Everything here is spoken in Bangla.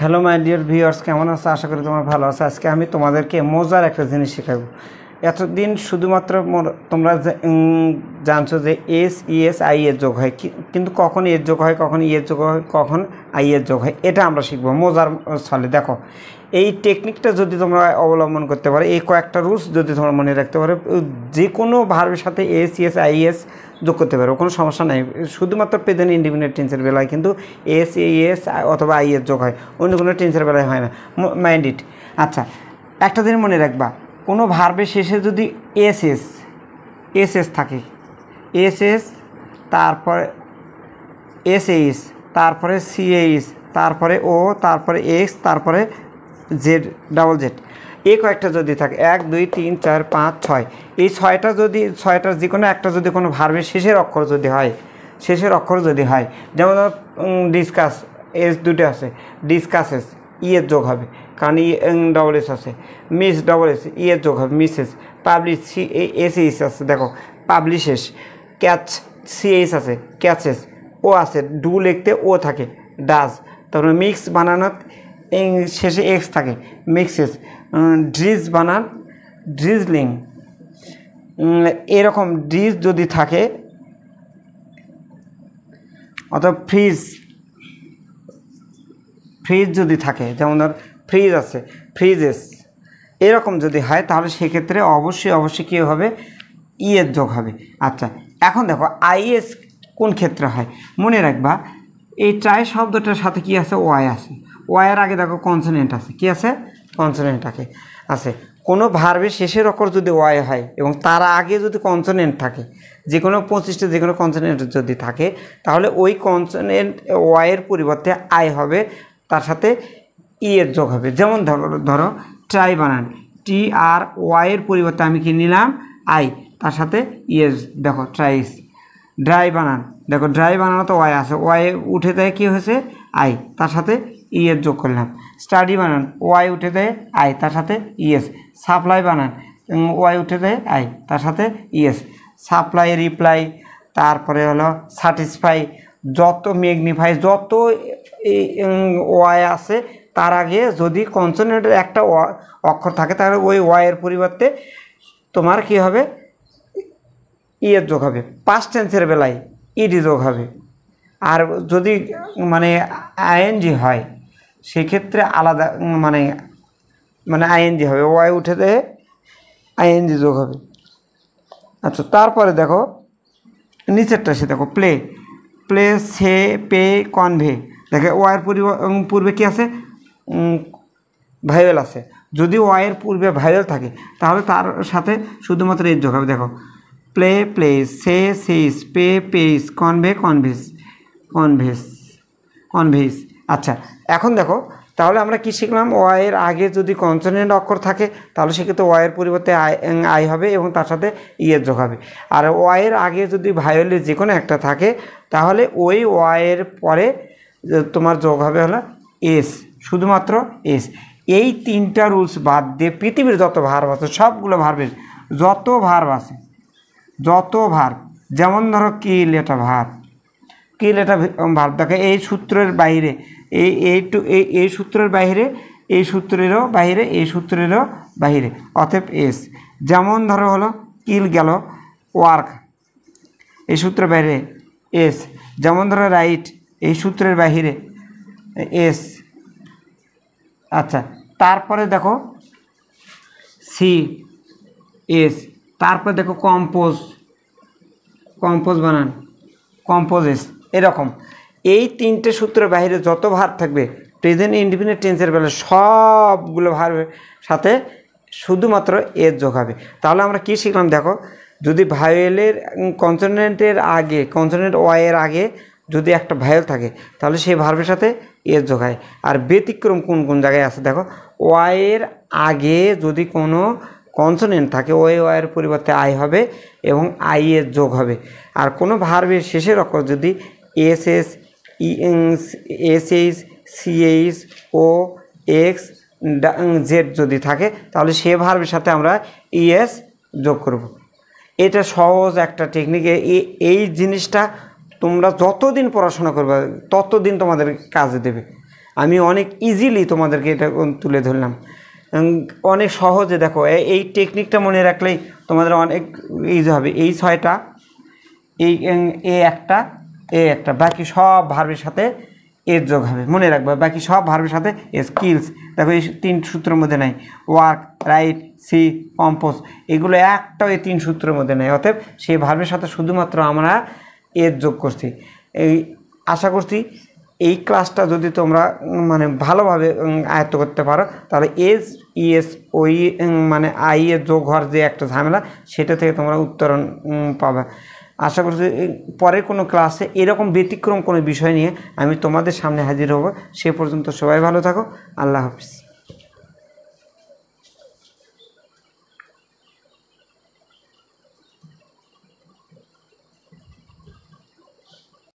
হ্যালো মাই ডিয়ার ভিউয়ার্স, কেমন আছো? আশা করি তোমার ভালো আছো। আজকে আমি তোমাদেরকে মজার একটা জিনিস শেখাবো। এতদিন শুধুমাত্র তোমরা জানছো যে এস ইএস আই এর যোগ হয়, কিন্তু কখন এর যোগ হয়, কখন ইয়ের যোগ হয়, কখন আই এর যোগ হয়, এটা আমরা শিখবো মজার ছলে। দেখো, এই টেকনিকটা যদি তোমরা অবলম্বন করতে পারো, এই কয়েকটা রুলস যদি তোমরা মনে রাখতে পারো, যে কোনো ভার্বের সাথে এস ইএস আই এস যোগ করতে পারো, কোনো সমস্যা নাই। শুধুমাত্র প্রেজেন্ট ইন্ডিপেন্ডেন্ট টেন্সের বেলায় কিন্তু এস এস অথবা আই এর যোগ হয়, অন্য কোনো টেন্সের বেলায় হয় না। Mind it. আচ্ছা, একটা দিন মনে রাখবা, কোনো ভার্বের শেষে যদি এস এস থাকে, এস এস, তারপরে এস এইস, তারপরে সি এইস, তারপরে ও, তারপরে এক্স, তারপরে জেড, ডাবল জেড, এই কয়েকটা যদি থাকে, 1 2 3 4 5 6, এই ছয়টার যে কোনো একটা যদি কোনো ভার্বের শেষের অক্ষর যদি হয়, যেমন ডিসকাস, এস দুটো আছে, ডিসকাসেস, ইয়ের যোগ হবে, কারণ ডবল এস আছে। মিস, ডবল এস, ইয়ের যোগ হবে, মিসেস। পাবলিশ, সি এস এইস আছে, দেখো পাবলিশেস। ক্যাচ, সি এইস আছে, ক্যাচেস। ও আছে, ডু লিখতে ও থাকে, ডাজ। তারপরে মিক্স বানানোর শেষে এক্স থাকে, মিক্সেস। ড্রিজ বানান, ড্রিজলিং। এরকম ড্রিজ যদি থাকে, অথবা ফ্রিজ যদি থাকে, যেমন ধর ফ্রিজ আছে, ফ্রিজেস, এরকম যদি হয়, তাহলে সেক্ষেত্রে অবশ্যই কী হবে, ইয়ের যোগ হবে। আচ্ছা, এখন দেখো আইএস কোন ক্ষেত্রে হয় মনে রাখবা। এই ট্রাই শব্দটার সাথে কি আছে, ওয়াই আছে। ওয়াইয়ের আগে দেখো কনসোনেন্ট আছে, কি আছে, কনসোনেন্ট আছে। কোনো ভার্বের শেষের অক্ষর যদি ওয়াই হয় এবং তার আগে যদি কনসোনেন্ট থাকে, যে কোনো 25টা যে কোনো কনসোনেন্ট যদি থাকে, তাহলে ওই কনসোনেন্ট ওয়াইয়ের পরিবর্তে আই হবে, তার সাথে ইয়ের যোগ হবে। যেমন ধরো ট্রাই বানান, টি আর ওয়াইয়ের পরিবর্তে আমি কি নিলাম, আই, তার সাথে ইয়েস, দেখো ট্রাইস। ড্রাই বানান, দেখো ড্রাই বানানো তো ওয়াই আছে, ওয়াই উঠে দেয় কী হয়েছে, আই, তার সাথে ইয়ের যোগ করলাম। স্টাডি বানান, ওয়াই উঠে দেয় আই, তার সাথে ইয়েস। সাপ্লাই বানান, ওয়াই উঠে দেয় আই, তার সাথে ইয়েস। সাপ্লাই, রিপ্লাই, তারপরে হলো স্যাটিসফাই, যত ম্যাগনিফাই, যত ওয়াই আছে, তার আগে যদি কনসোনেন্টের একটা অক্ষর থাকে, তাহলে ওই ওয়াইয়ের পরিবর্তে তোমার কি হবে, ইয়ের যোগ হবে। পাস্ট টেন্সের বেলায় ইডি যোগ হবে। আর যদি মানে আইএনজি হয়, সেক্ষেত্রে আলাদা মানে আইএনজি হবে, ওয়াই উঠে দেয় আইএনজি যোগ হবে। আচ্ছা, তারপরে দেখো নিচেরটা সে দেখো, প্লে, সে, পে, কনভে, দেখে ওয়াইয়ের পূর্বে কী আছে, ভাইওয়েল আছে। যদি ওয়াইয়ের পূর্বে ভাইওয়েল থাকে, তাহলে তার সাথে শুধুমাত্র এর যোগ হবে। দেখো প্লে, প্লেস, সে, সেস, পে, পেস, কনভে, কনভেস। আচ্ছা, এখন দেখো, তাহলে আমরা কি শিখলাম, ওয়াইয়ের আগে যদি কনসোনেন্ট অক্ষর থাকে, তাহলে সেক্ষেত্রে ওয়াইয়ের পরিবর্তে আই হবে এবং তার সাথে ইয়ের যোগ হবে। আর ওয়াইয়ের আগে যদি ভাইওয়েলের যে কোনো একটা থাকে, তাহলে ওই ওয়াইয়ের পরে তোমার যোগ হবে হলো এস, শুধুমাত্র এস। এই 3টা রুলস বাদ দিয়ে পৃথিবীর যত ভার্ব আছে, সবগুলো ভার্বের যত ভার্ব আছে, যেমন ধরো কিল, এটা ভার্ব, কিল এটা ভার্ব। দেখো এই সূত্রের বাইরে, এই সূত্রের বাইরে, এই সূত্রেরও বাইরে, এই সূত্রেরও বাইরে, অতএব এস। যেমন ধরো হলো কিল গেল, ওয়ার্ক, এই সূত্রের বাইরে, এস। যেমন ধরো রাইট, এই সূত্রের বাইরে, এস। আচ্ছা, তারপরে দেখো সি, এস। তারপরে দেখো কম্পোজ বানান, কম্পোজেস। এরকম এই 3টে সূত্রের বাইরে যত ভার্ব থাকবে, প্রেজেন্ট ইনডিফিনিট টেন্সের বেলায় সবগুলো ভার্বের সাথে শুধুমাত্র এর যোগ হবে। তাহলে আমরা কি শিখলাম, দেখো, যদি ভাইওয়েলের কনসোনেন্টের আগে, কনসোনেন্ট ওয়াইয়ের আগে যদি একটা ভাইওয়েল থাকে, তাহলে সেই ভার্বের সাথে এর যোগ হয়। আর ব্যতিক্রম কোন কোন জায়গায় আছে, দেখো ওয়াইয়ের আগে যদি কোনো কনসোনেন্ট থাকে, ওই ওয়াইয়ের পরিবর্তে আই হবে এবং আই এর যোগ হবে। আর কোনো ভার্বের শেষের অক্ষর যদি এস এইস, সি এইস, ও, এক্স, জেড যদি থাকে, তাহলে সে ভার্বের সাথে আমরা ইএস যোগ করব। এটা সহজ একটা টেকনিক। এই জিনিসটা তোমরা যতদিন পড়াশোনা করবে, ততদিন তোমাদের কাজে দেবে। আমি অনেক ইজিলি তোমাদেরকে এটা তুলে ধরলাম, অনেক সহজে। দেখো এই টেকনিকটা মনে রাখলেই তোমাদের অনেক ইজি হবে। এই 6টা, এই এ একটা বাকি সব ভার্বের সাথে এর যোগ হবে, মনে রাখবে। বাকি সব ভার্বের সাথে স্কিলস, দেখো এই 3 সূত্রের মধ্যে নাই। ওয়ার্ক, রাইট, সি, কম্পোজ, এগুলো একটাও এই 3 সূত্রের মধ্যে নেই। অতএব সেই ভার্বের সাথে শুধুমাত্র আমরা এর যোগ করছি। এই আশা করছি এই ক্লাসটা যদি তোমরা মানে ভালোভাবে আয়ত্ত করতে পারো, তাহলে এস, ইএস, ওই মানে আই এর যোগ হওয়ার যে একটা ঝামেলা, সেটা থেকে তোমরা উত্তরণ পাবে। আশা করছি পরের কোনো ক্লাসে এরকম ব্যতিক্রম কোনো বিষয় নিয়ে আমি তোমাদের সামনে হাজির হব। সে পর্যন্ত সবাই ভালো থাকো। আল্লাহ হাফিজ।